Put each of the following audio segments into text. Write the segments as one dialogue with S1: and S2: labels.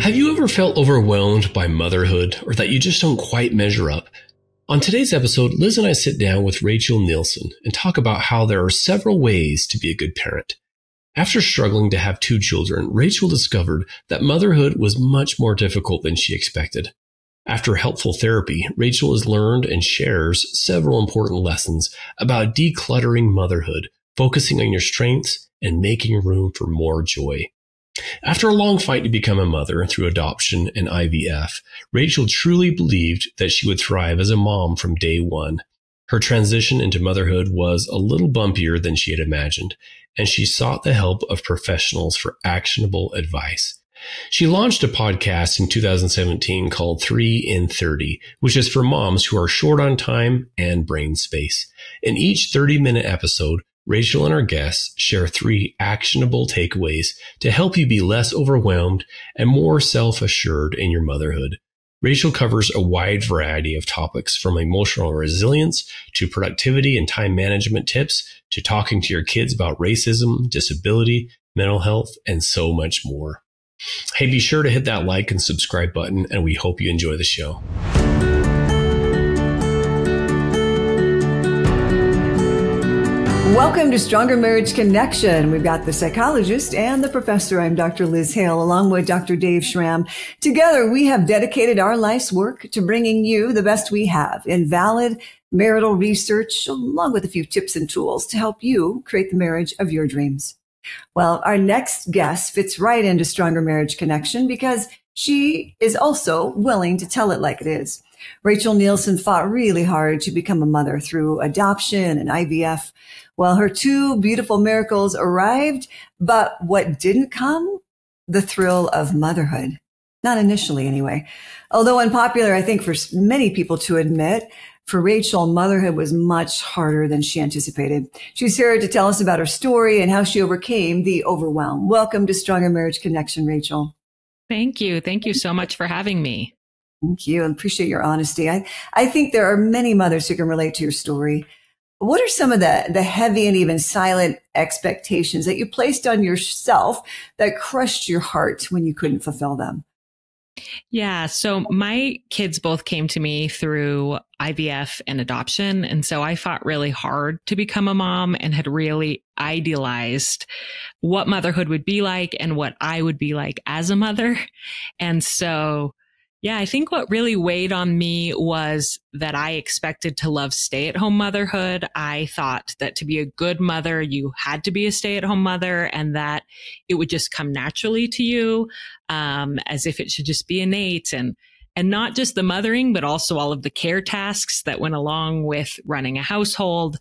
S1: Have you ever felt overwhelmed by motherhood or that you just don't quite measure up? On today's episode, Liz and I sit down with Rachel Nielson and talk about how there are several ways to be a good parent. After struggling to have 2 children, Rachel discovered that motherhood was much more difficult than she expected. After helpful therapy, Rachel has learned and shares several important lessons about decluttering motherhood, focusing on your strengths, and making room for more joy. After a long fight to become a mother through adoption and IVF, Rachel truly believed that she would thrive as a mom from day one. Her transition into motherhood was a little bumpier than she had imagined, and she sought the help of professionals for actionable advice. She launched a podcast in 2017 called 3 in 30, which is for moms who are short on time and brain space. In each 30-minute episode, Rachel and her guests share 3 actionable takeaways to help you be less overwhelmed and more self-assured in your motherhood. Rachel covers a wide variety of topics from emotional resilience to productivity and time management tips to talking to your kids about racism, disability, mental health, and so much more. Hey, be sure to hit that like and subscribe button, and we hope you enjoy the show.
S2: Welcome to Stronger Marriage Connection. We've got the psychologist and the professor. I'm Dr. Liz Hale, along with Dr. Dave Schramm. Together, we have dedicated our life's work to bringing you the best we have in valid marital research, along with a few tips and tools to help you create the marriage of your dreams. Well, our next guest fits right into Stronger Marriage Connection because she is also willing to tell it like it is. Rachel Nielson fought really hard to become a mother through adoption and IVF. Well, her 2 beautiful miracles arrived, but what didn't come? The thrill of motherhood. Not initially, anyway. Although unpopular, I think, for many people to admit, for Rachel, motherhood was much harder than she anticipated. She's here to tell us about her story and how she overcame the overwhelm. Welcome to Stronger Marriage Connection, Rachel.
S3: Thank you. Thank you so much for having me.
S2: Thank you. I appreciate your honesty. I think there are many mothers who can relate to your story. What are some of the heavy and even silent expectations that you placed on yourself that crushed your heart when you couldn't fulfill them?
S3: Yeah. So my kids both came to me through IVF and adoption. And so I fought really hard to become a mom and had really idealized what motherhood would be like and what I would be like as a mother. And so yeah, I think what really weighed on me was that I expected to love stay-at-home motherhood. I thought that to be a good mother, you had to be a stay-at-home mother and that it would just come naturally to you, as if it should just be innate and not just the mothering, but also all of the care tasks that went along with running a household.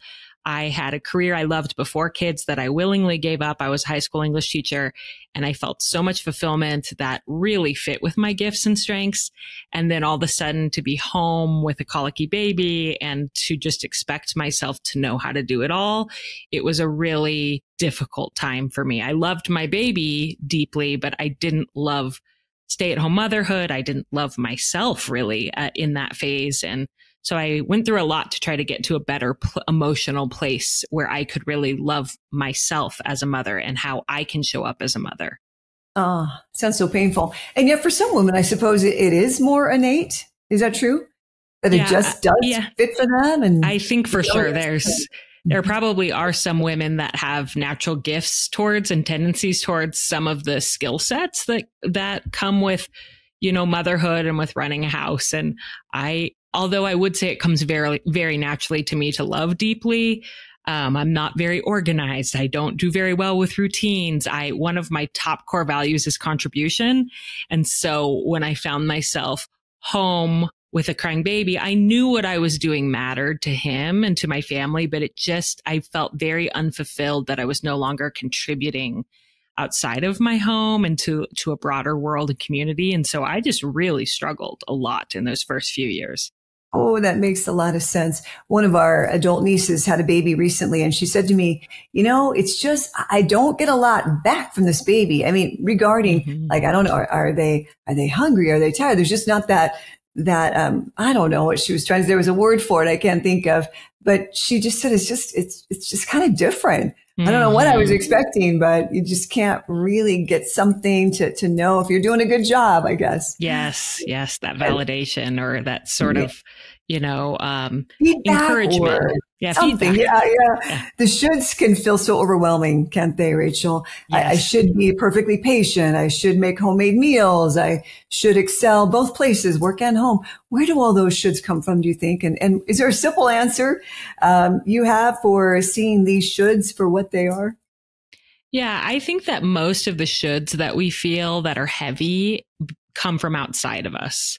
S3: I had a career I loved before kids that I willingly gave up. I was a high school English teacher and I felt so much fulfillment that really fit with my gifts and strengths. And then all of a sudden to be home with a colicky baby and to just expect myself to know how to do it all, it was a really difficult time for me. I loved my baby deeply, but I didn't love stay-at-home motherhood. I didn't love myself really in that phase. And so I went through a lot to try to get to a better emotional place where I could really love myself as a mother and how I can show up as a mother.
S2: Oh, sounds so painful. And yet for some women, I suppose it is more innate. Is that true? That it just does fit for them? And
S3: I think for sure there probably are some women that have natural gifts towards and tendencies towards some of the skill sets that come with, motherhood and with running a house. And although I would say it comes very, very naturally to me to love deeply, I'm not very organized. I don't do very well with routines. One of my top core values is contribution. And so when I found myself home with a crying baby, I knew what I was doing mattered to him and to my family, but I felt very unfulfilled that I was no longer contributing outside of my home and to a broader world and community. And so I just really struggled a lot in those first few years.
S2: Oh, that makes a lot of sense. One of our adult nieces had a baby recently, and she said to me, it's just, I don't get a lot back from this baby. I mean, regarding, I don't know, are they hungry? Are they tired? There's just not that, I don't know what she was trying to, there was a word for it I can't think of, but she just said, it's just kind of different. I don't know what I was expecting, but you just can't really get something to know if you're doing a good job, I guess.
S3: Yes. That validation or that sort of,
S2: Feedback
S3: encouragement.
S2: or
S3: Yeah,
S2: something.
S3: feedback.
S2: Yeah. The shoulds can feel so overwhelming, can't they, Rachel?
S3: Yes.
S2: I should be perfectly patient. I should make homemade meals. I should excel both places, work and home. Where do all those shoulds come from, do you think? And is there a simple answer you have for seeing these shoulds for what they are?
S3: Yeah, I think that most of the shoulds that we feel that are heavy come from outside of us.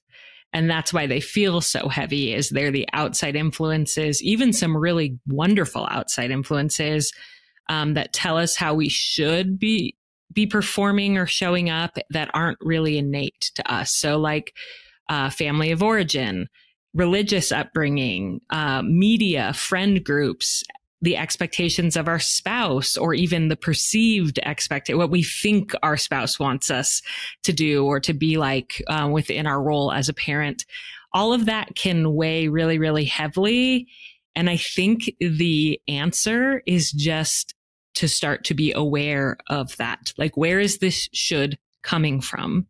S3: And that's why they feel so heavy, is they're the outside influences, even some really wonderful outside influences that tell us how we should be performing or showing up that aren't really innate to us. So like family of origin, religious upbringing, media, friend groups, the expectations of our spouse, or even the perceived what we think our spouse wants us to do or to be like within our role as a parent. All of that can weigh really, really heavily. And I think the answer is just to start to be aware of that. Like, where is this should coming from?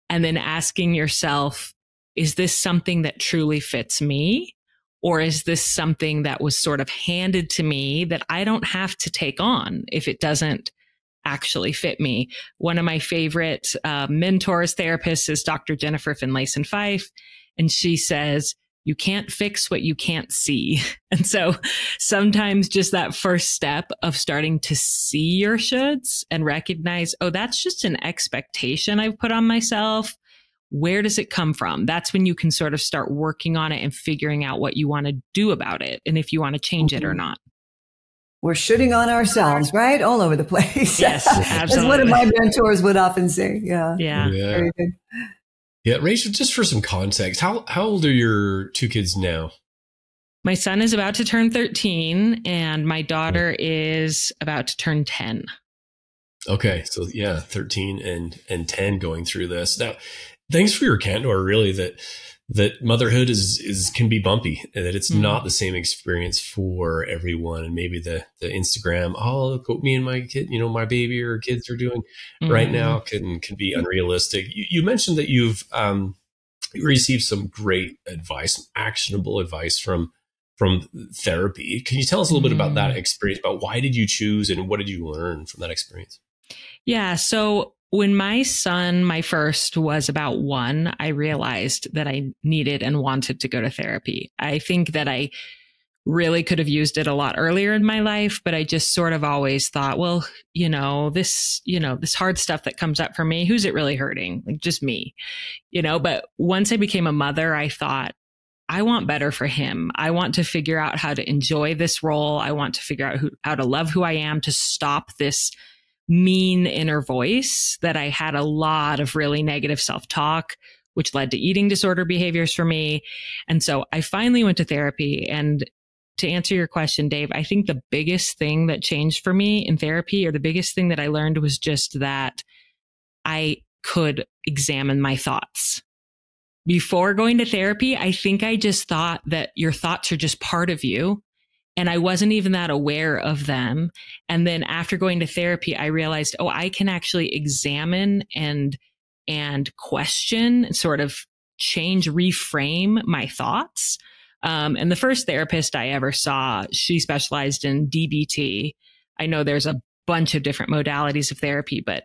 S3: And then asking yourself, is this something that truly fits me? Or is this something that was sort of handed to me that I don't have to take on if it doesn't actually fit me? One of my favorite mentors, therapists is Dr. Jennifer Finlayson Fife. And she says, you can't fix what you can't see. And so sometimes just that first step of starting to see your shoulds and recognize, oh, that's just an expectation I've put on myself. Where does it come from? That's when you can sort of start working on it and figuring out what you want to do about it and if you want to change it or not.
S2: We're shooting on ourselves, right? All over the place.
S3: Yes, absolutely.
S2: As one of my mentors would often say. Yeah.
S3: Yeah.
S1: Yeah, Rachel, just for some context, how old are your two kids now?
S3: My son is about to turn 13 and my daughter is about to turn 10.
S1: Okay, so yeah, 13 and 10 going through this. Now, thanks for your candor, really, that motherhood is can be bumpy, and that it's not the same experience for everyone. And maybe the Instagram, oh, look what me and my kid, my baby or kids are doing right now can be unrealistic. You mentioned that you've received some great advice, some actionable advice from therapy. Can you tell us a little bit about that experience? About why did you choose and what did you learn from that experience?
S3: Yeah. So when my son, my first, was about 1, I realized that I needed and wanted to go to therapy. I think that I really could have used it a lot earlier in my life, but I just sort of always thought, well, this hard stuff that comes up for me, who's it really hurting? Like, just me, but once I became a mother, I thought, I want better for him. I want to figure out how to enjoy this role. I want to figure out how to love who I am, to stop this mean inner voice that I had a lot of really negative self-talk, which led to eating disorder behaviors for me. And so I finally went to therapy. And to answer your question, Dave, I think the biggest thing that changed for me in therapy, or the biggest thing that I learned, was just that I could examine my thoughts. Before going to therapy, I think I just thought that your thoughts are just part of you. And I wasn't even that aware of them. And then after going to therapy, I realized, oh, I can actually examine and question, sort of change, reframe my thoughts. And the first therapist I ever saw, she specialized in DBT. I know there's a bunch of different modalities of therapy, but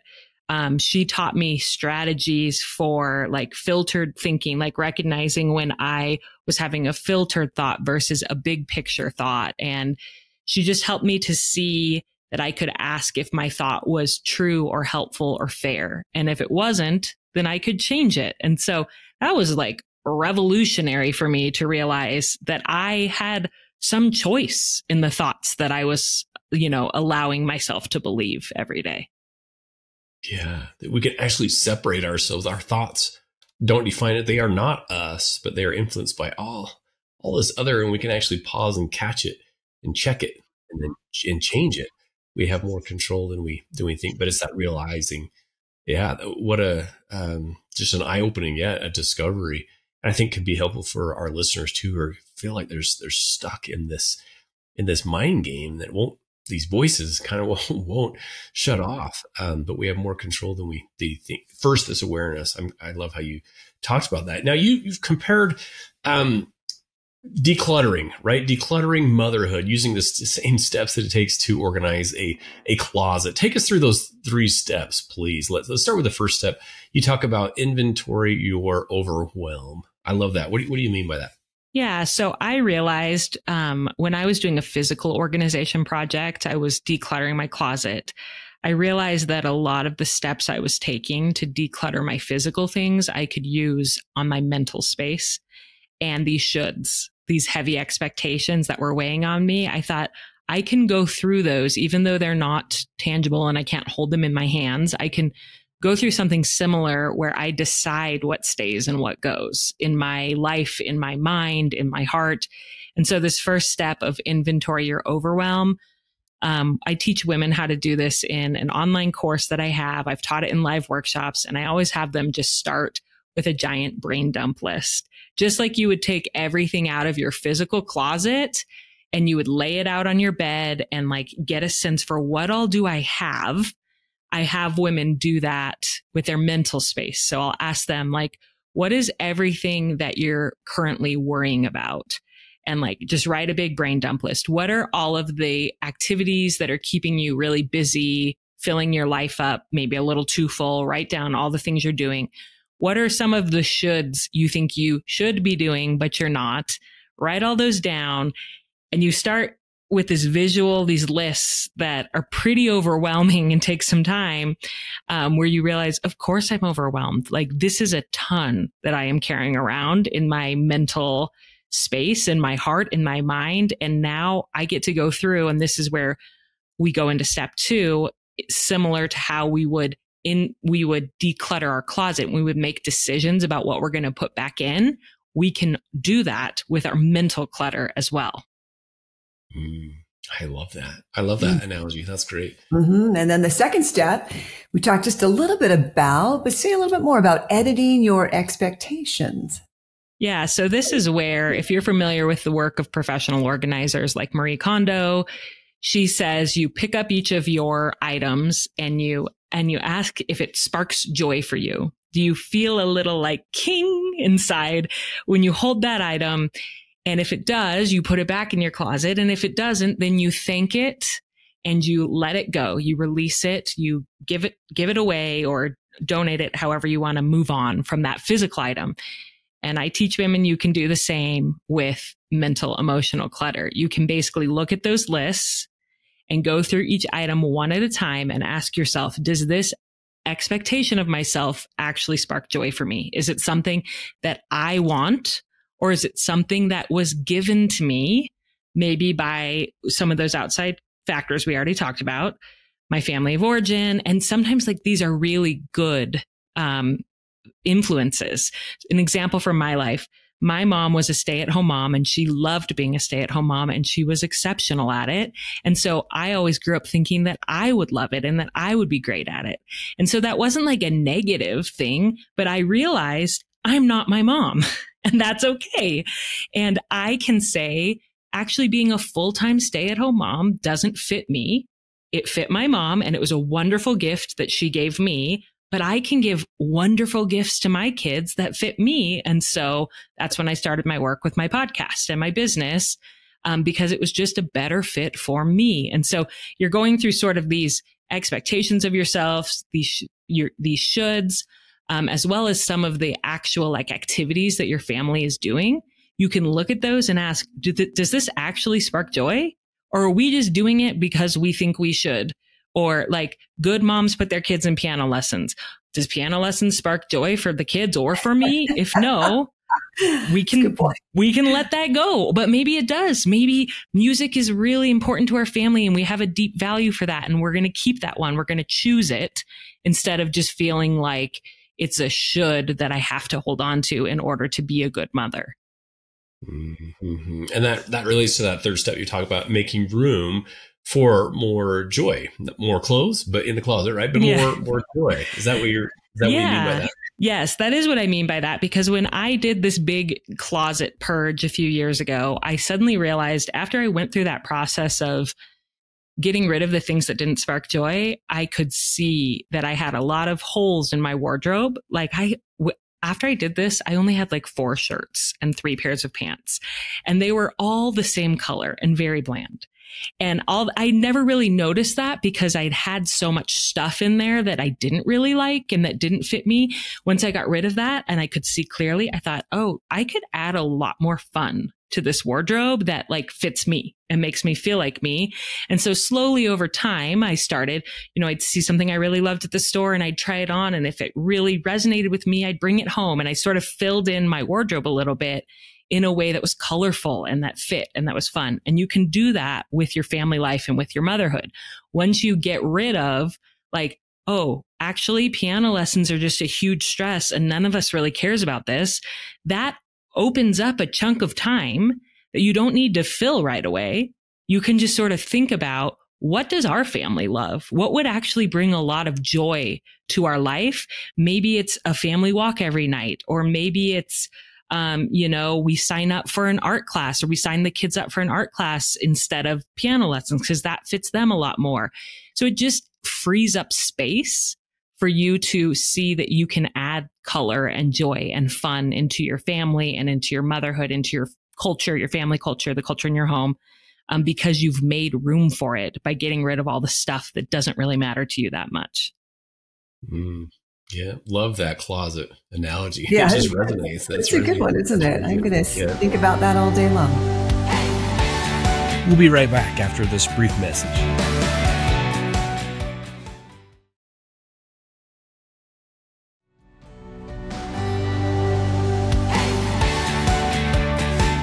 S3: she taught me strategies for like filtered thinking, like recognizing when I was having a filtered thought versus a big picture thought. And she just helped me to see that I could ask if my thought was true or helpful or fair. And if it wasn't, then I could change it. And so that was like revolutionary for me to realize that I had some choice in the thoughts that I was, allowing myself to believe every day.
S1: Yeah, that we can actually separate ourselves. Our thoughts don't define it. They are not us, but they are influenced by all this other, and we can actually pause and catch it and check it and change it. We have more control than we think, but it's that realizing, yeah, what a just an eye-opening, a discovery. And I think could be helpful for our listeners too, who feel like they're stuck in this mind game that won't these voices kind of won't shut off. But we have more control than we think. First, this awareness. I love how you talked about that. Now you've compared, decluttering, right? Decluttering motherhood, using the same steps that it takes to organize a closet. Take us through those 3 steps, please. Let's start with the first step. You talk about inventory your overwhelm. I love that. What do you mean by that?
S3: Yeah. So I realized when I was doing a physical organization project, I was decluttering my closet. I realized that a lot of the steps I was taking to declutter my physical things, I could use on my mental space. And these shoulds, these heavy expectations that were weighing on me, I thought I can go through those, even though they're not tangible and I can't hold them in my hands. I can go through something similar where I decide what stays and what goes in my life, in my mind, in my heart. And so this first step of inventory your overwhelm, I teach women how to do this in an online course that I have. I've taught it in live workshops, and I always have them just start with a giant brain dump list. Just like you would take everything out of your physical closet and you would lay it out on your bed and like get a sense for what all do I have. I have women do that with their mental space. So I'll ask them like, what is everything that you're currently worrying about? And like, just write a big brain dump list. What are all of the activities that are keeping you really busy, filling your life up, maybe a little too full? Write down all the things you're doing. What are some of the shoulds you think you should be doing, but you're not? Write all those down. And you start with this visual, these lists that are pretty overwhelming and take some time, where you realize, of course, I'm overwhelmed. Like, this is a ton that I am carrying around in my mental space, in my heart, in my mind. And now I get to go through, and this is where we go into step 2, similar to how we would declutter our closet. We would make decisions about what we're going to put back in. We can do that with our mental clutter as well.
S1: I love that. I love that analogy. That's great.
S2: Mm-hmm. And then the second step, we talked just a little bit about, but say a little bit more about editing your expectations.
S3: Yeah. So this is where, if you're familiar with the work of professional organizers like Marie Kondo, she says you pick up each of your items and you ask if it sparks joy for you. Do you feel a little like king inside when you hold that item? And if it does, you put it back in your closet. And if it doesn't, then you thank it and you let it go. You release it, you give it away or donate it, however you want to move on from that physical item. And I teach women you can do the same with mental, emotional clutter. You can basically look at those lists and go through each item one at a time and ask yourself, does this expectation of myself actually spark joy for me? Is it something that I want? Or is it something that was given to me, maybe by some of those outside factors we already talked about, my family of origin? And sometimes like these are really good influences. An example from my life, my mom was a stay-at-home mom and she loved being a stay-at-home mom and she was exceptional at it. And so I always grew up thinking that I would love it and that I would be great at it. And so that wasn't like a negative thing, but I realized I'm not my mom. And that's okay. And I can say, actually being a full-time stay-at-home mom doesn't fit me. It fit my mom, and it was a wonderful gift that she gave me, but I can give wonderful gifts to my kids that fit me. And so that's when I started my work with my podcast and my business, because it was just a better fit for me. And so you're going through sort of these expectations of yourself, these shoulds, as well as some of the actual like activities that your family is doing. You can look at those and ask, does this actually spark joy? Or are we just doing it because we think we should? Or like good moms put their kids in piano lessons. Does piano lessons spark joy for the kids or for me? If no, we can let that go. But maybe it does. Maybe music is really important to our family and we have a deep value for that. And we're going to keep that one. We're going to choose it instead of just feeling like it's a should that I have to hold on to in order to be a good mother.
S1: Mm-hmm. And that relates to that third step you talk about, making room for more joy, more clothes, but in the closet, right? But more joy. Is that what you mean by that?
S3: Yes, that is what I mean by that. Because when I did this big closet purge a few years ago, I suddenly realized after I went through that process of getting rid of the things that didn't spark joy, I could see that I had a lot of holes in my wardrobe. Like after I did this, I only had like 4 shirts and 3 pairs of pants, and they were all the same color and very bland. And I never really noticed that because I'd had so much stuff in there that I didn't really like and that didn't fit me. Once I got rid of that and I could see clearly, I thought, oh, I could add a lot more fun to this wardrobe that like fits me and makes me feel like me. And so slowly over time, I started, I'd see something I really loved at the store and I'd try it on. And if it really resonated with me, I'd bring it home. And I sort of filled in my wardrobe a little bit in a way that was colorful and that fit and that was fun. And you can do that with your family life and with your motherhood. Once you get rid of like, oh, actually piano lessons are just a huge stress and none of us really cares about this, that opens up a chunk of time that you don't need to fill right away. You can just sort of think about, what does our family love? What would actually bring a lot of joy to our life? Maybe it's a family walk every night, or maybe it's we sign up for an art class, or we sign the kids up for an art class instead of piano lessons because that fits them a lot more. So it just frees up space for you to see that you can add color and joy and fun into your family and into your motherhood, into your culture, your family culture, the culture in your home, because you've made room for it by getting rid of all the stuff that doesn't really matter to you that much.
S1: Yeah, love that closet analogy.
S2: Yeah,
S1: it just resonates.
S2: That's a good one, isn't it? I'm going to think about that all day long.
S4: We'll be right back after this brief message.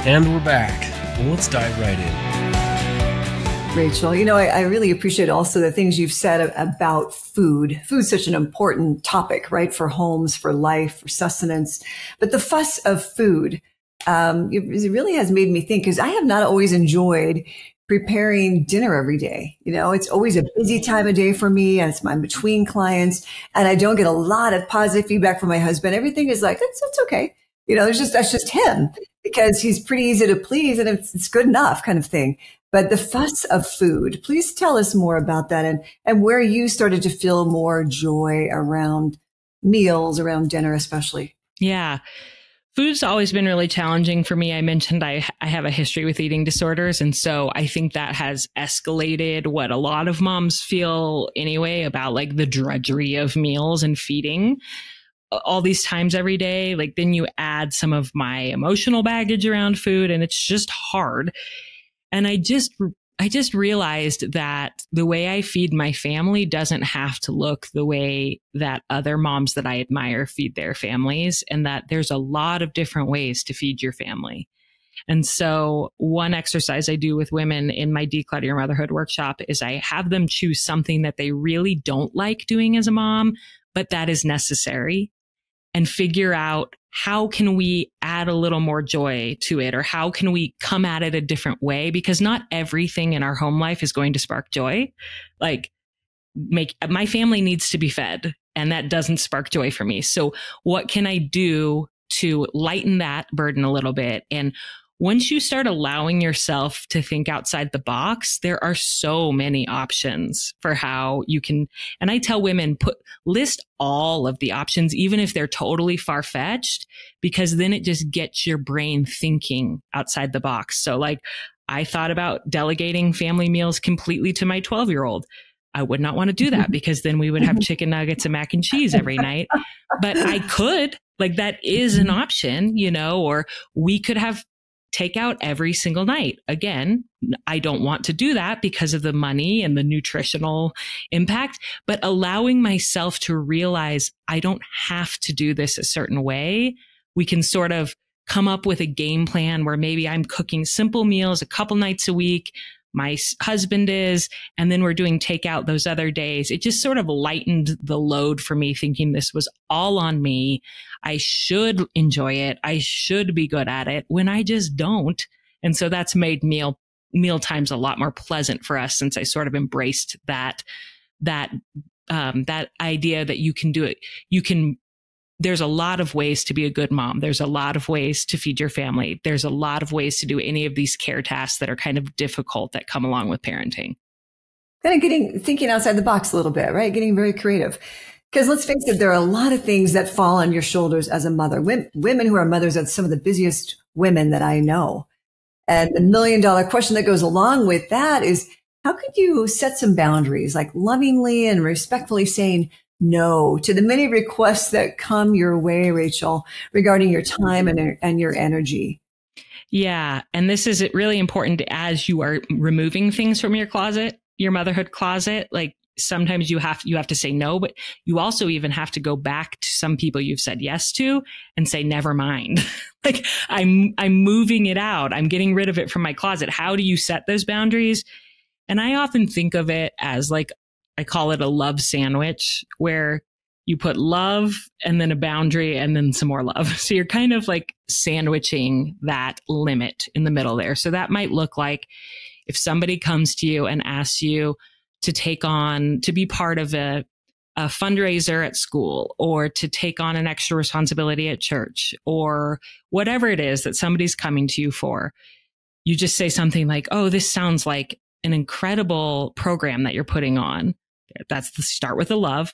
S4: And we're back. Well, let's dive right in.
S2: Rachel, I really appreciate also the things you've said about food. Food's such an important topic, right? For homes, for life, for sustenance. But the fuss of food, it really has made me think, because I have not always enjoyed preparing dinner every day. It's always a busy time of day for me, and I'm between clients, and I don't get a lot of positive feedback from my husband. Everything is like, it's okay. That's just him, because he's pretty easy to please and it's good enough kind of thing. But the fuss of food, please tell us more about that and where you started to feel more joy around meals, around dinner especially.
S3: Yeah. Food's always been really challenging for me. I mentioned I have a history with eating disorders. And so I think that has escalated what a lot of moms feel anyway about like the drudgery of meals and feeding all these times every day. Like then you add some of my emotional baggage around food and it's just hard. And I just realized that the way I feed my family doesn't have to look the way that other moms that I admire feed their families, and that there's a lot of different ways to feed your family. And so one exercise I do with women in my Declutter Your Motherhood workshop is I have them choose something that they really don't like doing as a mom, but that is necessary, and figure out how can we add a little more joy to it, or how can we come at it a different way? Because not everything in our home life is going to spark joy. Like my family needs to be fed, and that doesn't spark joy for me. So what can I do to lighten that burden a little bit? And once you start allowing yourself to think outside the box, there are so many options for how you can. And I tell women, list all of the options, even if they're totally far-fetched, because then it just gets your brain thinking outside the box. So like I thought about delegating family meals completely to my 12-year-old. I would not want to do that because then we would have chicken nuggets and mac and cheese every night. But I could, like that is an option, or we could have takeout every single night. Again, I don't want to do that because of the money and the nutritional impact, but allowing myself to realize I don't have to do this a certain way. We can sort of come up with a game plan where maybe I'm cooking simple meals a couple nights a week. My husband is, and then we're doing takeout those other days. It just sort of lightened the load for me, thinking this was all on me. I should enjoy it. I should be good at it when I just don't. And so that's made meal times a lot more pleasant for us since I sort of embraced that idea that you can do it. There's a lot of ways to be a good mom. There's a lot of ways to feed your family. There's a lot of ways to do any of these care tasks that are kind of difficult that come along with parenting.
S2: Kind of thinking outside the box a little bit, right? Getting very creative. Because let's face it, there are a lot of things that fall on your shoulders as a mother. Women who are mothers are some of the busiest women that I know. And the $1,000,000 question that goes along with that is, how could you set some boundaries, like lovingly and respectfully saying no to the many requests that come your way, Rachel, regarding your time and your energy?
S3: Yeah. And this is really important as you are removing things from your closet, your motherhood closet. Like sometimes you have to say no, but you also even have to go back to some people you've said yes to and say, never mind. Like I'm moving it out. I'm getting rid of it from my closet. How do you set those boundaries? And I often think of it as like, I call it a love sandwich, where you put love and then a boundary and then some more love. So you're kind of like sandwiching that limit in the middle there. So that might look like if somebody comes to you and asks you to be part of a fundraiser at school, or to take on an extra responsibility at church, or whatever it is that somebody's coming to you for, you just say something like, oh, this sounds like an incredible program that you're putting on. That's the start with the love.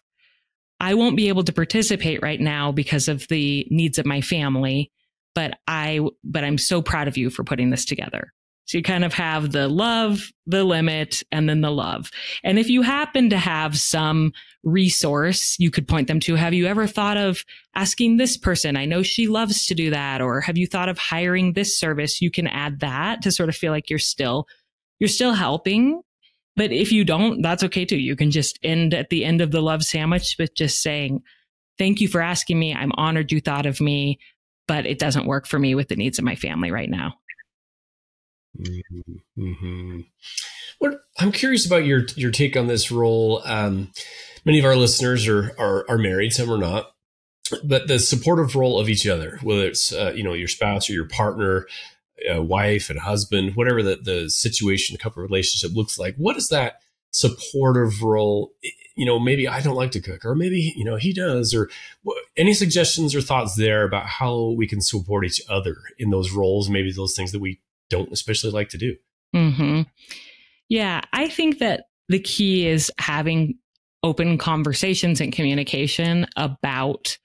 S3: I won't be able to participate right now because of the needs of my family, but I'm so proud of you for putting this together. So you kind of have the love, the limit, and then the love. And if you happen to have some resource you could point them to, have you ever thought of asking this person? I know she loves to do that. Or have you thought of hiring this service? You can add that to sort of feel like you're still helping. But if you don't, that's okay too. You can just end at the end of the love sandwich with just saying, thank you for asking me. I'm honored you thought of me, but it doesn't work for me with the needs of my family right now.
S1: Mm-hmm. Well, I'm curious about your take on this role. Many of our listeners are married, some are not, but the supportive role of each other, whether it's your spouse or your partner, wife and husband, whatever the situation, the couple relationship looks like. What is that supportive role? Maybe I don't like to cook, or maybe he does, or any suggestions or thoughts there about how we can support each other in those roles, maybe those things that we don't especially like to do.
S3: Mm-hmm. Yeah, I think that the key is having open conversations and communication about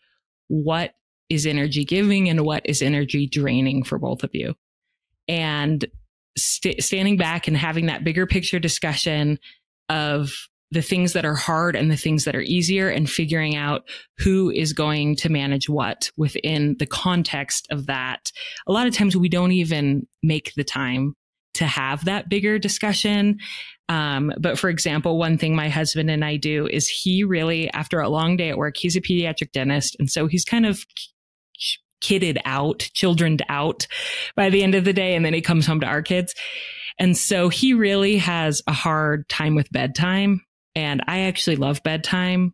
S3: what is energy giving and what is energy draining for both of you. And standing back and having that bigger picture discussion of the things that are hard and the things that are easier, and figuring out who is going to manage what within the context of that. A lot of times we don't even make the time to have that bigger discussion. But for example, one thing my husband and I do is he really, after a long day at work, he's a pediatric dentist. And so he's kind of childrened out by the end of the day. And then he comes home to our kids. And so he really has a hard time with bedtime. And I actually love bedtime.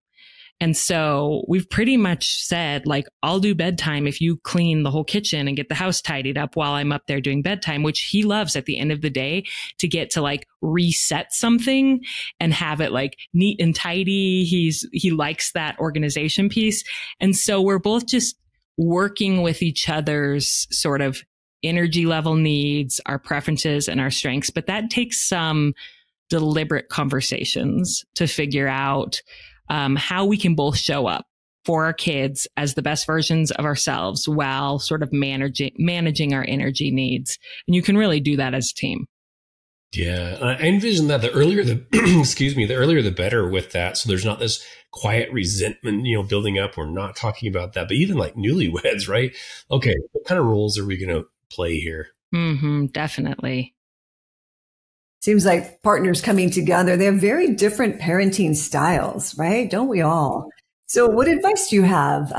S3: And so we've pretty much said, like, I'll do bedtime if you clean the whole kitchen and get the house tidied up while I'm up there doing bedtime, which he loves at the end of the day, to get to like reset something and have it like neat and tidy. He likes that organization piece. And so we're both just working with each other's sort of energy level needs, our preferences and our strengths. But that takes some deliberate conversations to figure out how we can both show up for our kids as the best versions of ourselves while sort of managing our energy needs. And you can really do that as a team.
S1: Yeah, I envision that the earlier the earlier the better with that. So there's not this quiet resentment, building up. We're not talking about that, but even like newlyweds, right? Okay, what kind of roles are we going to play here?
S3: Mm-hmm, definitely.
S2: Seems like partners coming together, they have very different parenting styles, right? Don't we all? So what advice do you have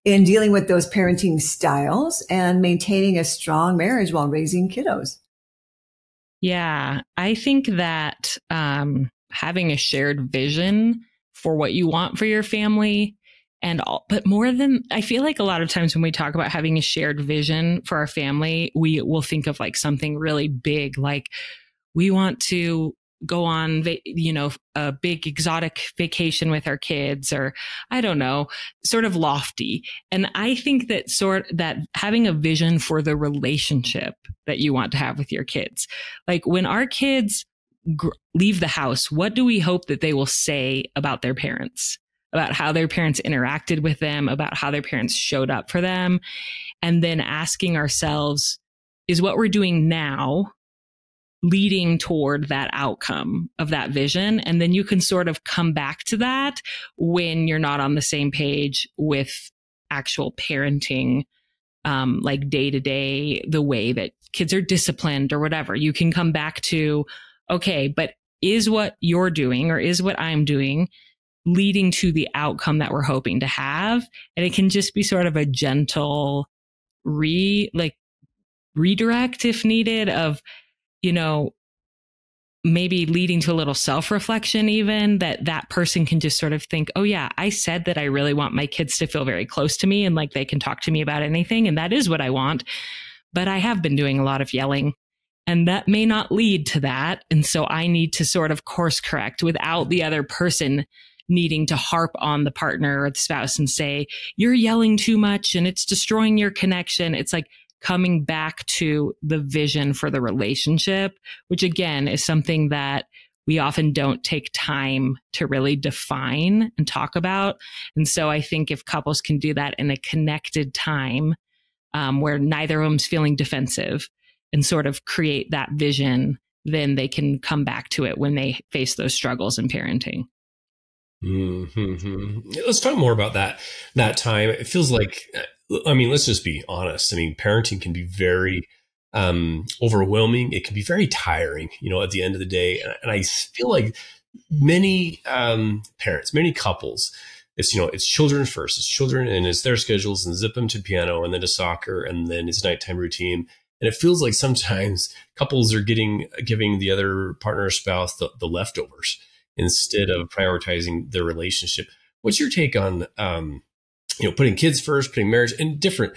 S2: in dealing with those parenting styles and maintaining a strong marriage while raising kiddos?
S3: Yeah, I think that having a shared vision for what you want for your family, but I feel like a lot of times when we talk about having a shared vision for our family, we will think of like something really big, like we want to go on, a big exotic vacation with our kids, or I don't know, sort of lofty. And I think that having a vision for the relationship that you want to have with your kids, like when our kids leave the house, what do we hope that they will say about their parents, about how their parents interacted with them, about how their parents showed up for them? And then asking ourselves, is what we're doing now leading toward that outcome of that vision? And then you can sort of come back to that when you're not on the same page with actual parenting, like day to day, the way that kids are disciplined or whatever. You can come back to, okay, but is what you're doing or is what I'm doing leading to the outcome that we're hoping to have? And it can just be sort of a gentle redirect if needed of, maybe leading to a little self-reflection, even that person can just sort of think, oh yeah, I said that I really want my kids to feel very close to me and like they can talk to me about anything. And that is what I want. But I have been doing a lot of yelling and that may not lead to that. And so I need to sort of course correct without the other person needing to harp on the partner or the spouse and say, you're yelling too much and it's destroying your connection. It's like coming back to the vision for the relationship, which again is something that we often don't take time to really define and talk about. And so I think if couples can do that in a connected time, where neither of them's feeling defensive and sort of create that vision, then they can come back to it when they face those struggles in parenting.
S1: Mm-hmm. Let's talk more about that time. It feels like, let's just be honest. Parenting can be very overwhelming. It can be very tiring, at the end of the day. And I feel like many parents, many couples, it's children first. It's children and it's their schedules and zip them to piano and then to soccer and then it's nighttime routine. And it feels like sometimes couples are giving the other partner or spouse the leftovers instead of prioritizing their relationship. What's your take on, putting kids first, putting marriage in different,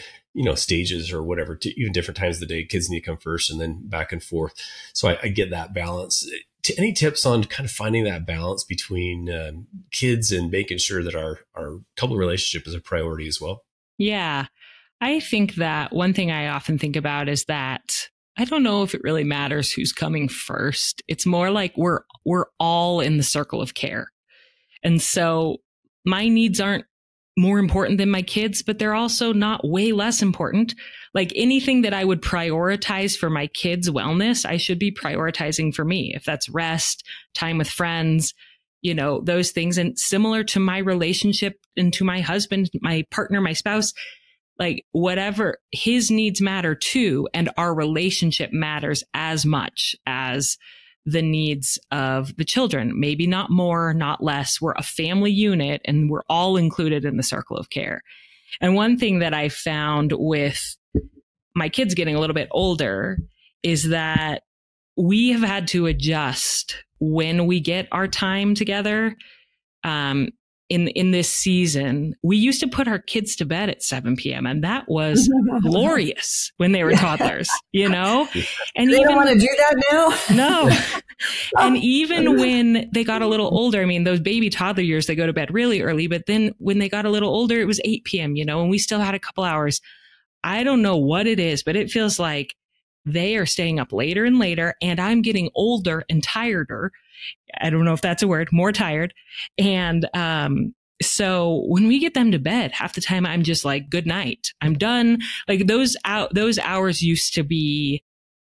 S1: stages or whatever, even different times of the day, kids need to come first and then back and forth. So I get that balance. Any tips on kind of finding that balance between kids and making sure that our couple relationship is a priority as well?
S3: Yeah. I think that one thing I often think about is that I don't know if it really matters who's coming first. It's more like we're all in the circle of care. And so my needs aren't more important than my kids, but they're also not way less important. Like anything that I would prioritize for my kids' wellness, I should be prioritizing for me. If that's rest, time with friends, those things. And similar to my relationship and to my husband, my partner, my spouse, like whatever, his needs matter too. And our relationship matters as much as the needs of the children. Maybe not more, not less. We're a family unit and we're all included in the circle of care. And one thing that I found with my kids getting a little bit older is that we have had to adjust when we get our time together. In this season, we used to put our kids to bed at 7 p.m. and that was glorious when they were toddlers, And
S2: they don't want to do that now.
S3: No. And even when they got a little older, those baby toddler years, they go to bed really early, but then when they got a little older, it was 8 p.m., and we still had a couple hours. I don't know what it is, but it feels like they are staying up later and later and I'm getting older and tireder. I don't know if that's a word, more tired. And so when we get them to bed, half the time I'm just like, good night, I'm done. Like those hours used to be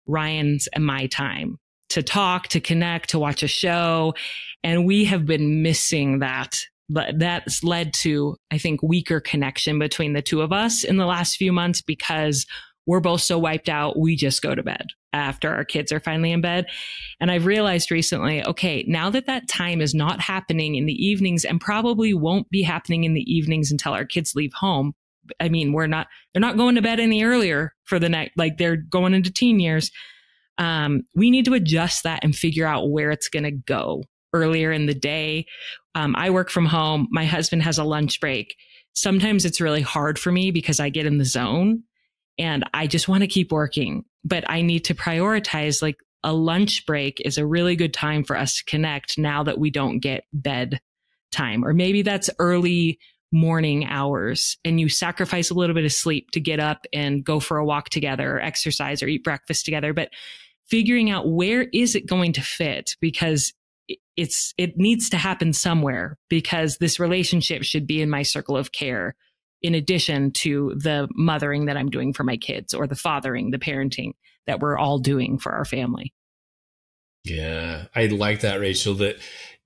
S3: Ryan's and my time to talk, to connect, to watch a show. And we have been missing that. But that's led to, I think, weaker connection between the two of us in the last few months because we're both so wiped out. We just go to bed after our kids are finally in bed. And I've realized recently, okay, now that time is not happening in the evenings and probably won't be happening in the evenings until our kids leave home. they're not going to bed any earlier for the next, like they're going into teen years. We need to adjust that and figure out where it's going to go earlier in the day. I work from home. My husband has a lunch break. Sometimes it's really hard for me because I get in the zone and I just want to keep working, but I need to prioritize, like a lunch break is a really good time for us to connect now that we don't get bed time, or maybe that's early morning hours and you sacrifice a little bit of sleep to get up and go for a walk together or exercise or eat breakfast together. But figuring out where is it going to fit, because it needs to happen somewhere, because this relationship should be in my circle of care in addition to the mothering that I'm doing for my kids, or the fathering, the parenting that we're all doing for our family.
S1: Yeah, I like that, Rachel, that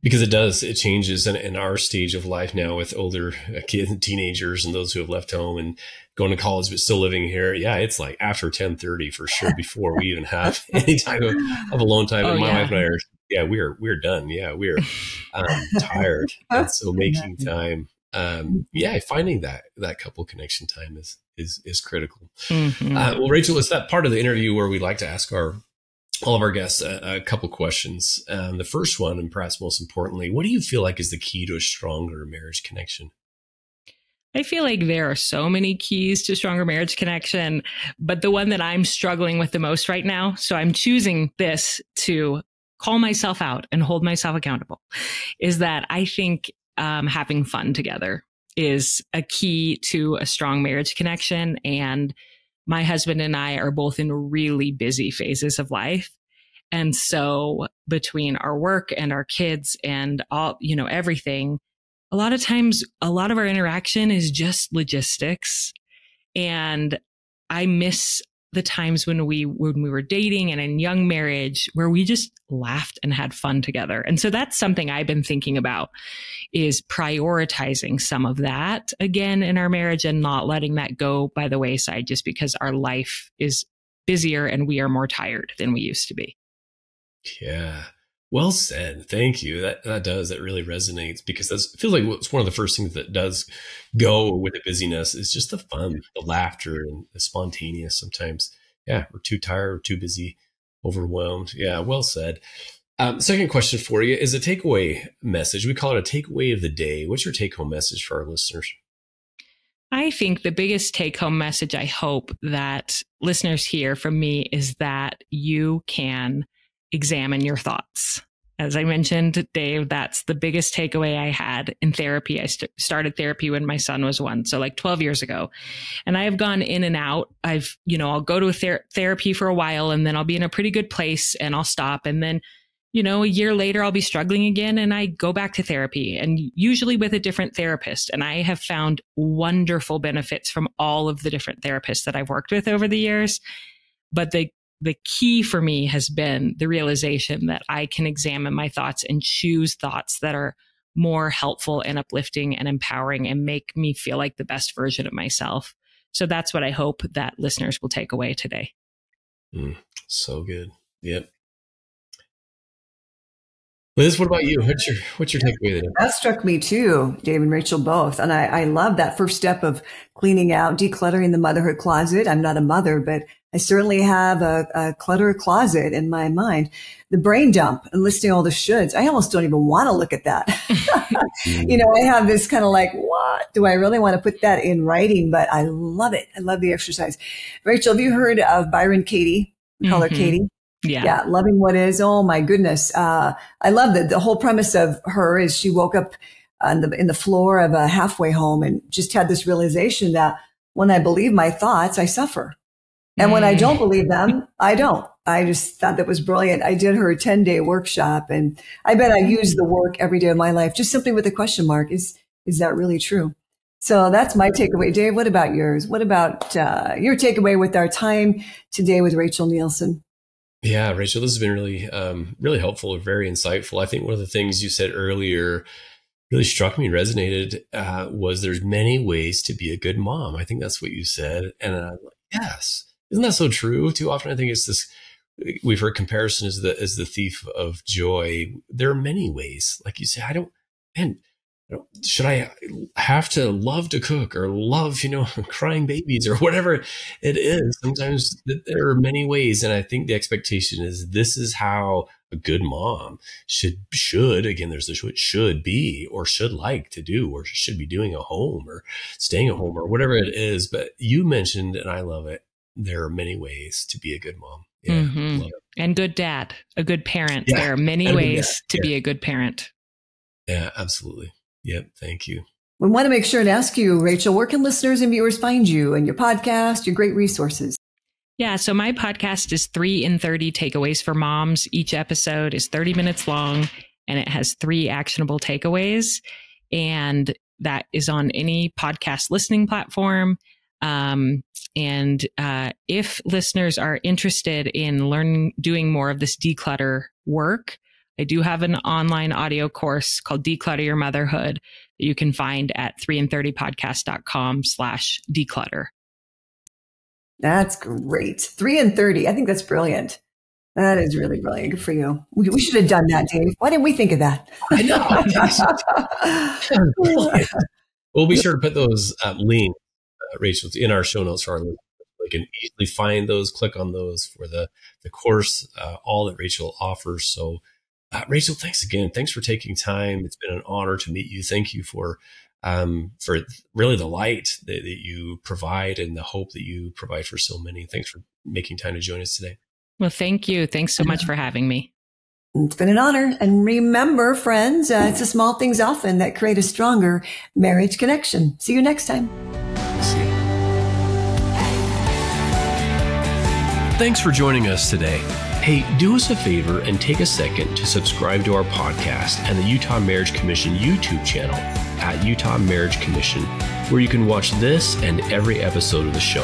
S1: because it changes in our stage of life now with older kids and teenagers and those who have left home and going to college but still living here. Yeah, it's like after 10:30 for sure, before we even have any type of alone time. And my wife and I are, we're done. Yeah, we're tired. And so making time, finding that couple connection time is critical.
S3: Mm-hmm.
S1: Well, Rachel, it's that part of the interview where we like to ask all of our guests a couple questions. The first one, and perhaps most importantly, what do you feel like is the key to a stronger marriage connection?
S3: I feel like there are so many keys to stronger marriage connection, but the one that I'm struggling with the most right now, so I'm choosing this to call myself out and hold myself accountable, is that I think having fun together is a key to a strong marriage connection. And my husband and I are both in really busy phases of life. And so between our work and our kids and all, everything, a lot of times, a lot of our interaction is just logistics. And I miss the times when we were dating and in young marriage, where we just laughed and had fun together. And so that's something I've been thinking about, is prioritizing some of that again in our marriage and not letting that go by the wayside just because our life is busier and we are more tired than we used to be.
S1: Yeah. Well said. Thank you. That really resonates, because it feels like it's one of the first things that does go with the busyness is just the fun, the laughter, and the spontaneous. Sometimes, we're too tired, we're too busy, overwhelmed. Yeah. Well said. Second question for you is a takeaway message. We call it a takeaway of the day. What's your take home message for our listeners?
S3: I think the biggest take home message I hope that listeners hear from me is that you can examine your thoughts. As I mentioned, Dave, that's the biggest takeaway I had in therapy. I started therapy when my son was 1, so like 12 years ago. And I have gone in and out. I'll go to therapy for a while, and then I'll be in a pretty good place and I'll stop. And then, a year later, I'll be struggling again, and I go back to therapy, and usually with a different therapist. And I have found wonderful benefits from all of the different therapists that I've worked with over the years. But the key for me has been the realization that I can examine my thoughts and choose thoughts that are more helpful and uplifting and empowering and make me feel like the best version of myself. So that's what I hope that listeners will take away today.
S1: So good. Yep. Liz, what about you? What's your takeaway today?
S2: That struck me too, Dave and Rachel both. And I love that first step of cleaning out, decluttering the motherhood closet. I'm not a mother, but I certainly have a clutter closet in my mind. The brain dump and listing all the shoulds. I almost don't even want to look at that. I have this kind of like, what? Do I really want to put that in writing? But I love it. I love the exercise. Rachel, have you heard of Byron Katie? We call her Katie. Yeah. Loving what is. Oh my goodness. I love that the whole premise of her is she woke up in the floor of a halfway home and just had this realization that when I believe my thoughts, I suffer. And when I don't believe them, I don't. I just thought that was brilliant. I did her 10-day workshop, and I bet I use the work every day of my life, just simply with a question mark. Is that really true? So that's my takeaway. Dave, what about yours? What about your takeaway with our time today with Rachel Nielson?
S1: Yeah, Rachel, this has been really, really helpful and very insightful. I think one of the things you said earlier really struck me and resonated was there's many ways to be a good mom. I think that's what you said. And yes, isn't that so true? Too often I think it's this, we've heard comparison as the thief of joy. There are many ways. Like you say, should I have to love to cook or love, crying babies or whatever it is? Sometimes there are many ways. And I think the expectation is this is how a good mom should, again, there's this should be or should like to do or should be doing at home or staying at home or whatever it is. But you mentioned, and I love it, there are many ways to be a good mom. Yeah, love it.
S3: And good dad, a good parent. Yeah, there are many ways to be a good parent.
S1: Yeah, absolutely. Yep. Thank you.
S2: We want to make sure and ask you, Rachel, where can listeners and viewers find you and your podcast, your great resources?
S3: Yeah. So my podcast is 3 in 30 takeaways for moms. Each episode is 30 minutes long and it has 3 actionable takeaways. And that is on any podcast listening platform. If listeners are interested in doing more of this declutter work, I do have an online audio course called Declutter Your Motherhood that you can find at 3in30podcast.com/declutter.
S2: That's great. 3 in 30. I think that's brilliant. That is really brilliant. Good for you. We should have done that, Dave. Why didn't we think of that?
S1: I know. We'll be sure to put those links, Rachel, in our show notes for our listeners. They can easily find those, click on those for the course, all that Rachel offers. So, Rachel, thanks again. Thanks for taking time. It's been an honor to meet you. Thank you for really the light that you provide and the hope that you provide for so many. Thanks for making time to join us today.
S3: Well, thank you. Thanks so much for having me.
S2: It's been an honor. And remember, friends, it's the small things often that create a stronger marriage connection. See you next time.
S1: See you. Thanks for joining us today. Hey, do us a favor and take a second to subscribe to our podcast and the Utah Marriage Commission YouTube channel at Utah Marriage Commission, where you can watch this and every episode of the show.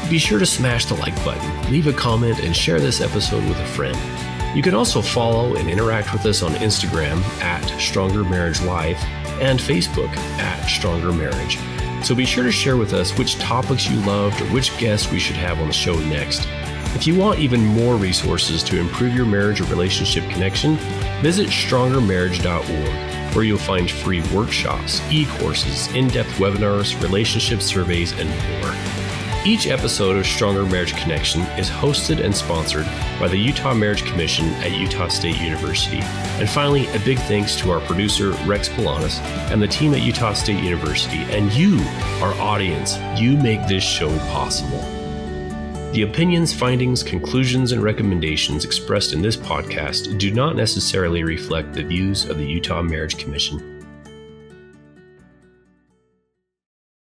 S1: Be sure to smash the like button, leave a comment, and share this episode with a friend. You can also follow and interact with us on Instagram at Stronger Marriage Life and Facebook at Stronger Marriage. So be sure to share with us which topics you loved or which guests we should have on the show next. If you want even more resources to improve your marriage or relationship connection, visit strongermarriage.org, where you'll find free workshops, e-courses, in-depth webinars, relationship surveys, and more. Each episode of Stronger Marriage Connection is hosted and sponsored by the Utah Marriage Commission at Utah State University. And finally, a big thanks to our producer, Rex Polanis, and the team at Utah State University, and you, our audience. You make this show possible. The opinions, findings, conclusions, and recommendations expressed in this podcast do not necessarily reflect the views of the Utah Marriage Commission.